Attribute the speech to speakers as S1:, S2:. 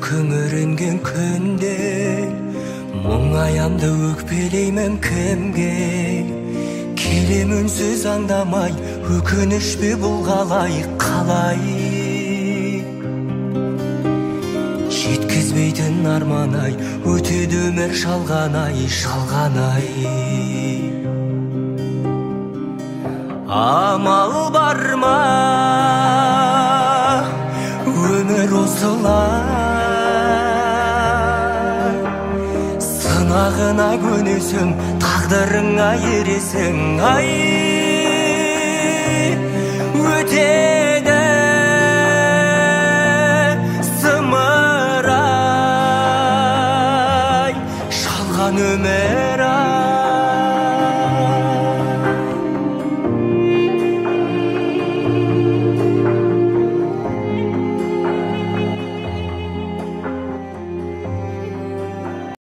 S1: күңіренген күнде мұңаямды өкпелеймін кімге келем үнсіз аңдамай өкініш пе бұл қалай жеткізбейтін арман-ай өтеді өмір шалғанай амал бар ма өмір осылай сынағына көнесің тағдырыңа ересің ай өте